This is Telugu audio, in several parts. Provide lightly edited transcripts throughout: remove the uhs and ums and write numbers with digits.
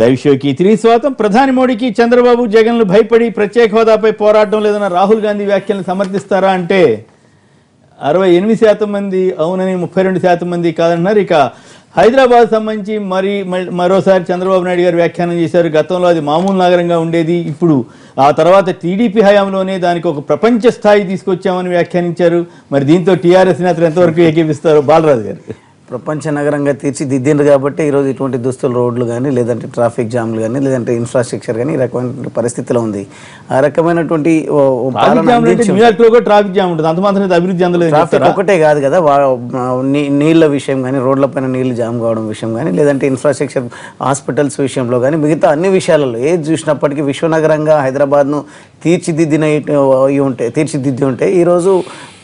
లైవ్ షోకి తిరిగి స్వాగతం. ప్రధాని మోడీకి చంద్రబాబు జగన్లు భయపడి ప్రత్యేక హోదాపై పోరాటం లేదన్న రాహుల్ గాంధీ వ్యాఖ్యలను సమర్థిస్తారా అంటే 68% మంది అవునని, 32% మంది కాదంటున్నారు. ఇక హైదరాబాద్ సంబంధించి మరోసారి చంద్రబాబు నాయుడు గారు వ్యాఖ్యానం చేశారు. గతంలో అది మామూలు నగరంగా ఉండేది, ఇప్పుడు ఆ తర్వాత టీడీపీ హయాంలోనే దానికి ఒక ప్రపంచ స్థాయి తీసుకొచ్చామని వ్యాఖ్యానించారు. మరి దీంతో టీఆర్ఎస్ నేతలు ఎంతవరకు ఏకీపిస్తారు? బాలరాజు గారు. ప్రపంచ నగరంగా తీర్చిదిద్దిండ్రు కాబట్టి ఈరోజు ఇటువంటి దుస్తుల రోడ్లు కానీ, లేదంటే ట్రాఫిక్ జామ్లు కానీ, లేదంటే ఇన్ఫ్రాస్ట్రక్చర్ కానీ ఈ రకమైనటువంటి పరిస్థితిలో ఉంది. ఆ రకమైనటువంటి ట్రాఫిక్ జామ్ ఉంటుంది, అంత మాత్రం అభివృద్ధి అందలేదు. ట్రాఫిక్ ఒకటే కాదు కదా, నీళ్ళ విషయం కానీ, రోడ్లపైన నీళ్లు జామ్ కావడం విషయం కానీ, లేదంటే ఇన్ఫ్రాస్ట్రక్చర్ హాస్పిటల్స్ విషయంలో కానీ, మిగతా అన్ని విషయాలలో ఏది చూసినప్పటికీ విశ్వనగరంగా హైదరాబాద్ను తీర్చిదిద్ది ఉంటే ఈరోజు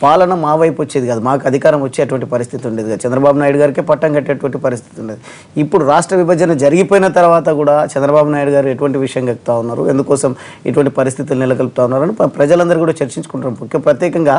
పాలన మా వైపు వచ్చేది కాదు, మాకు అధికారం వచ్చేటువంటి పరిస్థితి ఉండేది కాదు, చంద్రబాబు నాయుడు గారికి పట్టం కట్టేటువంటి పరిస్థితి ఉండేది. ఇప్పుడు రాష్ట్ర విభజన జరిగిపోయిన తర్వాత కూడా చంద్రబాబు నాయుడు గారు ఎటువంటి విషయం చెప్తా ఉన్నారు, ఎందుకోసం ఇటువంటి పరిస్థితులు నెలకొల్పుతా ఉన్నారు అని ప్రజలందరూ కూడా చర్చించుకుంటారు. ప్రత్యేకంగా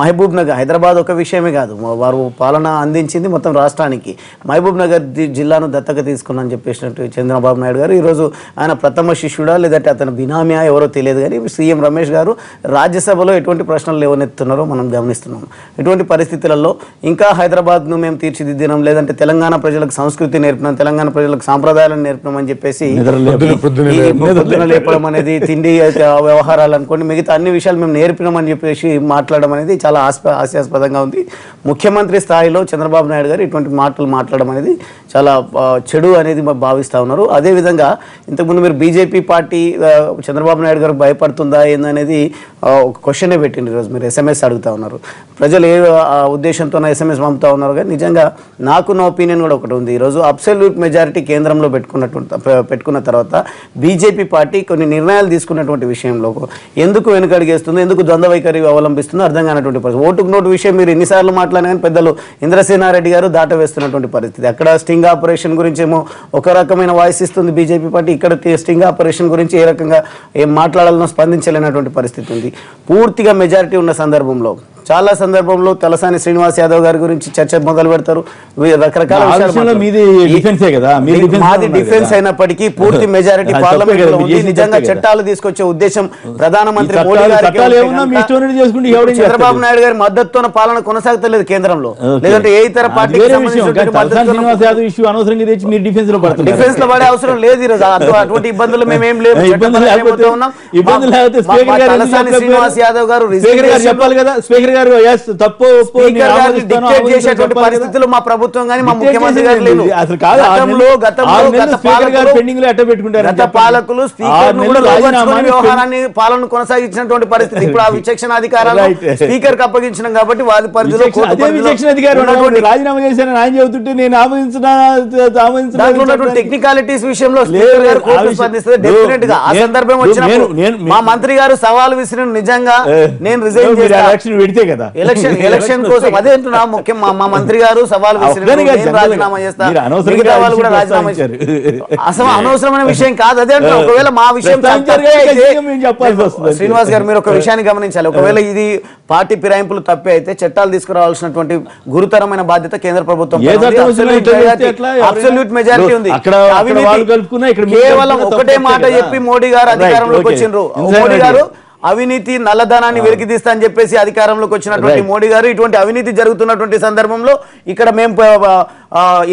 మహబూబ్ నగర్, హైదరాబాద్ ఒక విషయమే కాదు, వారు పాలన అందించింది మొత్తం రాష్ట్రానికి. మహబూబ్ నగర్ జిల్లాను దత్తక తీసుకున్నాను చెప్పేసినట్టు చంద్రబాబు నాయుడు గారు ఈరోజు ఆయన ప్రథమ శిష్యుడా లేదంటే అతను బినామీయా ఎవరో తెలియదు, కానీ సీఎం రమేష్ గారు రాజ్యసభలో ఎటువంటి ప్రశ్నలు లేవనెత్తున్నారో మనం గమనిస్తున్నాం. ఇటువంటి పరిస్థితులలో ఇంకా హైదరాబాద్ను మేము తీర్చిదిద్దినాం, లేదంటే తెలంగాణ ప్రజలకు సంస్కృతి నేర్పినాం, తెలంగాణ ప్రజలకు సాంప్రదాయాలను నేర్పినాం అని చెప్పేసి పొద్దున లేపడం అనేది, తిండి వ్యవహారాలు అనుకోండి, మిగతా అన్ని విషయాలు మేము నేర్పినాం అని చెప్పేసి మాట్లాడడం అనేది చాలా హాస్యాస్పదంగా ఉంది. ముఖ్యమంత్రి స్థాయిలో చంద్రబాబు నాయుడు గారు ఇటువంటి మాటలు మాట్లాడడం అనేది చాలా చెడు అనేది భావిస్తూ ఉన్నారు. అదేవిధంగా ఇంతకుముందు మీరు బీజేపీ పార్టీ చంద్రబాబు నాయుడు గారు భయపడుతుందా ఏందనేది ఒక క్వశ్చనే పెట్టింది. ఈరోజు మీరు ఎస్ఎంఎస్ అడుగుతూ ఉన్నారు, ప్రజలు ఏ ఉద్దేశంతో ఎస్ఎంఎస్ పంపుతా ఉన్నారు. కానీ నిజంగా నాకు నా ఒపీనియన్ కూడా ఒకటి ఉంది. ఈరోజు అబ్సల్యూట్ మెజారిటీ కేంద్రంలో పెట్టుకున్న తర్వాత బీజేపీ పార్టీ కొన్ని నిర్ణయాలు తీసుకున్నటువంటి విషయంలో ఎందుకు వెనుకడిగేస్తుందో, ఎందుకు ద్వంద్వ వైఖరి అవలంబిస్తుందో అర్థం కానటువంటి పరిస్థితి. ఓటుకు నోటు విషయం మీరు ఎన్నిసార్లు మాట్లాడినా కానీ పెద్దలు ఇంద్రసేనారెడ్డి గారు దాటవేస్తున్నటువంటి పరిస్థితి. అక్కడ స్టింగ్ ఆపరేషన్ గురించి ఏమో ఒక రకమైన వాయిస్ ఇస్తుంది బీజేపీ పార్టీ, ఇక్కడ స్టింగ్ ఆపరేషన్ గురించి ఏ రకంగా ఏం మాట్లాడాలనో స్పందించలేనటువంటి పరిస్థితి ఉంది. పూర్తిగా మెజారిటీ ఉన్న సందర్భంలో, చాలా సందర్భంలో తలసాని శ్రీనివాస్ యాదవ్ గారి గురించి చర్చ మొదలు పెడతారు. రకరకాల మాది డిఫెన్స్ అయినప్పటికీ పూర్తి మెజారిటీ పార్లమెంట్ లో ఉంది. నిజంగా చట్టాలు తీసుకొచ్చే ఉద్దేశం ప్రధానమంత్రి మోడీ గారికి, చంద్రబాబు నాయుడు గారి మద్దతుతో పాలన కొనసాగుతలేదు కేంద్రంలో, లేదంటే ఏ ఇతర పార్టీకి డిఫెన్స్ లో పడే అవసరం లేదు. ఈరోజు అటువంటి ఇబ్బందులు మేమేం లేవు. శ్రీనివాస్ యాదవ్ గారు చెప్పాలి కదా, స్పీకర్ గారు చేసేటువంటి పరిస్థితులు మా ప్రభుత్వం కానీ మా ముఖ్యమంత్రి గారు లేదు. గత పాలకులు వ్యవహారాన్ని పాలన కొనసాగించినటువంటి పరిస్థితి. ఇప్పుడు ఆ విచక్షణ అధికారాలు స్పీకర్ కి అప్పగించినాం కాబట్టి వారి పరిధిలో రాజీనామా చేశారని ఆయన చెబుతుంటే నేను ఆమోదించిన టెక్నికాలిటీస్ విషయంలో స్పందిస్తే డెఫినెట్ గా ఆ సందర్భం వచ్చినప్పుడు మా మంత్రి గారు సవాల్ విసిరిన నిజంగా నేను రిజైన్ పెడితే కదా ఎలక్షన్ కోసం అదే ముఖ్యం. మా మంత్రి గారు సవాల్ రాజీనామా చేస్తారు, మిగతా వాళ్ళు కూడా రాజీనామా చేశారు. అసలు అనవసరమైన విషయం కాదు అదే. ఒకవేళ మా విషయం శ్రీనివాస్ గారు మీరు ఒక విషయాన్ని గమనించాలి, ఒకవేళ ఇది పార్టీ ఫిరాయింపులు తప్పే అయితే చట్టాలు తీసుకురావాల్సినటువంటి గురుతరమైన బాధ్యత కేంద్ర ప్రభుత్వం. అబ్సల్యూట్ మెజారిటీ ఉంది. కేవలం ఒకటే మాట చెప్పి మోడీ గారు అధికారంలోకి వచ్చిండ్రు. మోడీ గారు అవినీతి నల్లధనాన్ని వెలికితీస్తా అని చెప్పేసి అధికారంలోకి వచ్చినటువంటి మోడీ గారు ఇటువంటి అవినీతి జరుగుతున్నటువంటి సందర్భంలో ఇక్కడ మేము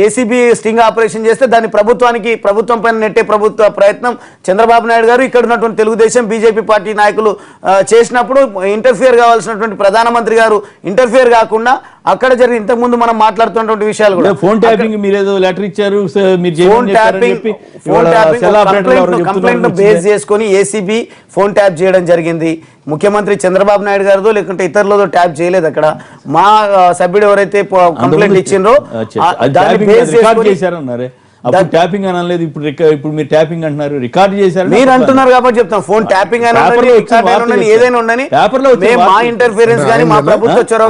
ఏసీబీ స్టింగ్ ఆపరేషన్ చేస్తే దాన్ని ప్రభుత్వం పైన నెట్టే ప్రభుత్వ ప్రయత్నం చంద్రబాబు నాయుడు గారు ఇక్కడ ఉన్నటువంటి తెలుగుదేశం బీజేపీ పార్టీ నాయకులు చేసినప్పుడు ఇంటర్ఫియర్ కావాల్సినటువంటి ప్రధానమంత్రి గారు ఇంటర్ఫియర్ కాకుండా అక్కడ జరిగి ఇంతకుముందు మనం మాట్లాడుతున్నటువంటి విషయాలు కూడా ఫోన్ ట్యాపింగ్ మీరు లెటర్ ఇచ్చారు, కంప్లైంట్ బేస్ చేసుకొని ఏసీబీ ఫోన్ ట్యాప్ చేయడం జరిగింది. ముఖ్యమంత్రి చంద్రబాబు నాయుడు గారిదో లేకుంటే ఇతరులదో ట్యాప్ చేయలేదు. అక్కడ మా సభ్యుడు ఎవరైతే కంప్లైంట్ ఇచ్చిండ్రో దాన్ని బేస్ చేసుకొని ట్యాపింగ్ అని అనలేదు, ఇప్పుడు మీరు ట్యాపింగ్ అంటున్నారు, రికార్డ్ చేశారు మీరు అంటున్నారు కాబట్టి చెప్తాం. ఫోన్ ట్యాపింగ్ అని ఏదైనా ఉండని మా ఇంటర్ఫిరెన్స్ కానీ మా ప్రభుత్వ చొరవ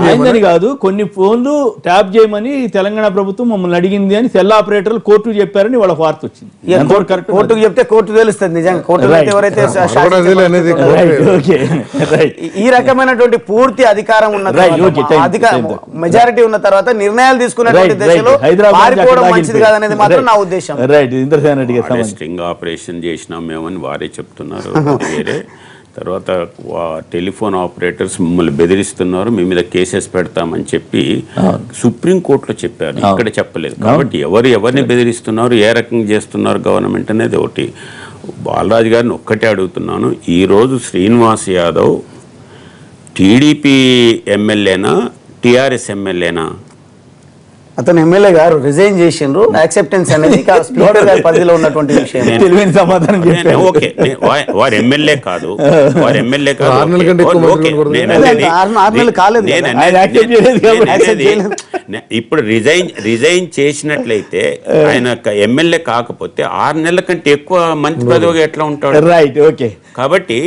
అయిందని కాదు, కొన్ని ఫోన్లు ట్యాప్ చేయమని తెలంగాణ ప్రభుత్వం మమ్మల్ని అడిగింది అని సెల్ ఆపరేటర్లు కోర్టుకు చెప్పారని వాళ్ళ వార్త వచ్చింది. కోర్టుకు చెప్తే కోర్టు తెలుస్తుంది నిజంగా. కోర్టులో ఎవరైతే ఈ రకమైనటువంటి పూర్తి అధికారం ఉన్న మెజారిటీ ఉన్న తర్వాత నిర్ణయాలు తీసుకునేటువంటి దశలో పారిపోవడం మంచిది కాదనేది అనేది మాత్రం నా ఉద్దేశం. రైట్, ఇంద్రసేన రెడ్డి గారు స్ట్రింగ్ ఆపరేషన్ చేసినాం మేమని వారే చెప్తున్నారు. అది వేరే. తర్వాత టెలిఫోన్ ఆపరేటర్స్ మిమ్మల్ని బెదిరిస్తున్నారు, మీ మీద కేసెస్ పెడతామని చెప్పి సుప్రీంకోర్టులో చెప్పారు, ఇక్కడ చెప్పలేదు. కాబట్టి ఎవరిని బెదిరిస్తున్నారు, ఏ రకంగా చేస్తున్నారు గవర్నమెంట్ అనేది ఒకటి. బాలరాజు గారిని ఒక్కటే అడుగుతున్నాను, ఈరోజు శ్రీనివాస్ యాదవ్ టీడీపీ ఎమ్మెల్యేనా టీఆర్ఎస్ ఎమ్మెల్యేనా? అతను ఎమ్మెల్యే గారు రిజైన్ చేసిండ్రు, యాక్సెప్టెన్స్ అనేది స్పీకర్ గారి పరిధిలో ఉన్నటువంటి విషయం. తెలివైన సమాధానం చెప్పారు. ఓకే, వారు ఎమ్మెల్యే కాదు, వారు ఎమ్మెల్యే కాదు. ఇప్పుడు రిజైన్ చేసినట్లయితే ఆయన ఎమ్మెల్యే కాకపోతే 6 నెలల కంటే ఎక్కువ మంత్రి పదవిగా ఎట్లా ఉంటాడు? Right, okay. కాబట్టి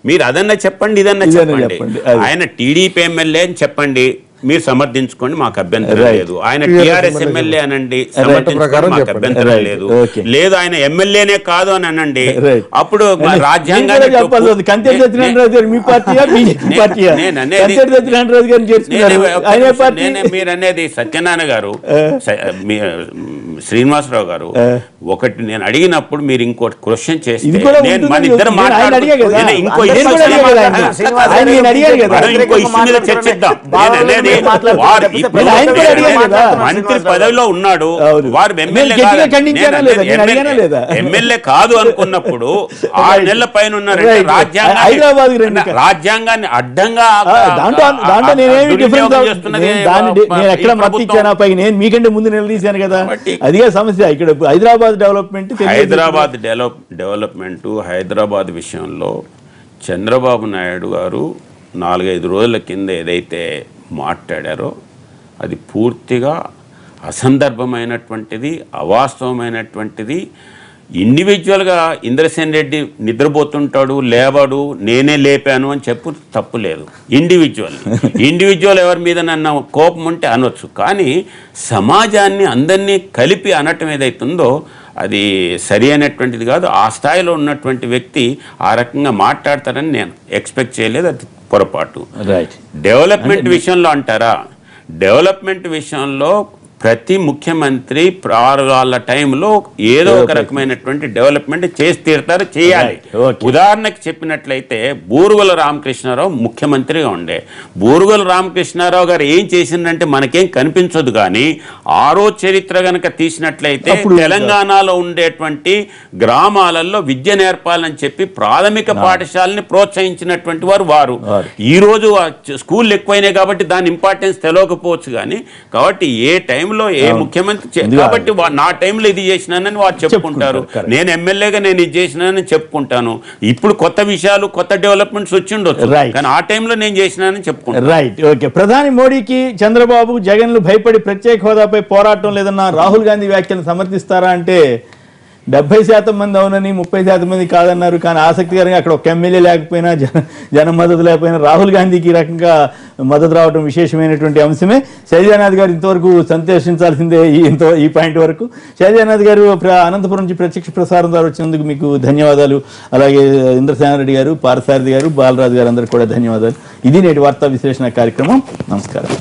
మీరు అదన్నా చెప్పండి, ఇదన్నా చెప్పండి. ఆయన టీడీపీ ఎమ్మెల్యే అని చెప్పండి, మీరు సమర్థించుకోండి, మాకు అభ్యంతరం లేదు. ఆయన టీఆర్ఎస్ ఎమ్మెల్యే అనండి, సమర్థించుకోండి, మాకు అభ్యంతరం లేదు. లేదు ఆయన ఎమ్మెల్యేనే కాదు అని అనండి, అప్పుడు రాజ్యాంగాన్ని మీరు అనేది సత్యనారాయణ గారు, శ్రీనివాసరావు గారు, ఒకటి నేను అడిగినప్పుడు మీరు ఇంకోటి క్వశ్చన్ చేస్తే నేను మన ఇద్దరు మాట్లాడుతున్నాను, ఇంకో ఇష్యూ మీద చర్చిద్దాం. మంత్రి పదవిలో ఉన్నాడు, వారు ఎమ్మెల్యే కాదు అనుకున్నప్పుడు 6 నెలల పైన ఉన్నారంటే రాజ్యాంగాన్ని అడ్డంగా నేను మీకంటే ముందు నిలదీశాను కదా, అదే సమస్య ఇక్కడ. హైదరాబాద్ డెవలప్మెంట్ హైదరాబాద్ విషయంలో చంద్రబాబు నాయుడు గారు 4-5 రోజుల కింద ఏదైతే మాట్లాడారో అది పూర్తిగా అసందర్భమైనటువంటిది, అవాస్తవమైనటువంటిది. ఇండివిజువల్గా ఇంద్రసేన్ రెడ్డి నిద్రపోతుంటాడు, లేవాడు, నేనే లేపాను అని చెప్పు, తప్పు లేదు. ఇండివిజువల్ ఎవరి మీద నన్ను కోపం ఉంటే అనొచ్చు, కానీ సమాజాన్ని అందరినీ కలిపి అనటం ఏదైతుందో అది సరి అయినటువంటిది కాదు. ఆ స్థాయిలో ఉన్నటువంటి వ్యక్తి ఆ రకంగా మాట్లాడతారని నేను ఎక్స్పెక్ట్ చేయలేదు, అది పొరపాటు. డెవలప్మెంట్ విషయంలో అంటారా, డెవలప్మెంట్ విషయంలో ప్రతి ముఖ్యమంత్రి 6 వాళ్ళ టైంలో ఏదో ఒక రకమైనటువంటి డెవలప్మెంట్ చేసి తీరుతారు, చేయాలి. ఉదాహరణకి చెప్పినట్లయితే బూరుగుల రామకృష్ణారావు ముఖ్యమంత్రిగా ఉండే, బూరుగుల రామకృష్ణారావు గారు ఏం చేసిందంటే మనకేం కనిపించదు, కానీ ఆరో చరిత్ర గనక తీసినట్లయితే తెలంగాణలో ఉండేటువంటి గ్రామాలలో విద్య నేర్పాలని చెప్పి ప్రాథమిక పాఠశాలని ప్రోత్సహించినటువంటి వారు. ఈ రోజు స్కూల్ ఎక్కువైనాయి కాబట్టి దాని ఇంపార్టెన్స్ తెలియకపోవచ్చు, కానీ కాబట్టి ఏ టైం ఏ ముఖ్యమంత్రి కాబట్టి నా టైంలో ఇది చేసినానని వారు చెప్పుకుంటారు, నేను ఎమ్మెల్యేగా నేను ఇది చేసినానని చెప్పుకుంటాను. ఇప్పుడు కొత్త విషయాలు, కొత్త డెవలప్మెంట్స్ వచ్చి ఉండొచ్చు, కానీ ఆ టైంలో నేను చేసినానని చెప్పుకుంటాను. Right, okay. ప్రధాని మోడీకి చంద్రబాబు, జగన్లు భయపడి ప్రత్యేక హోదాపై పోరాటం లేదన్న రాహుల్ గాంధీ వ్యాఖ్యలు సమర్థిస్తారా అంటే 70% మంది అవునని, 30% మంది కాదన్నారు. కానీ ఆసక్తికరంగా అక్కడ ఒక ఎమ్మెల్యే లేకపోయినా, జన మద్దతు లేకపోయినా రాహుల్ గాంధీకి ఈ రకంగా మద్దతు రావడం విశేషమైనటువంటి అంశమే. శైలజానాథ్ గారు ఇంతవరకు సంతోషించాల్సిందే ఈ పాయింట్ వరకు. శైలజానాథ్ గారు అనంతపురం నుంచి ప్రత్యక్ష ప్రసారం ద్వారా వచ్చినందుకు మీకు ధన్యవాదాలు. అలాగే ఇంద్రసేనారెడ్డి గారు, పార్థసారథి గారు, బాలరాజు గారు అందరికీ కూడా ధన్యవాదాలు. ఇది నేటి వార్తా విశ్లేషణ కార్యక్రమం. నమస్కారం.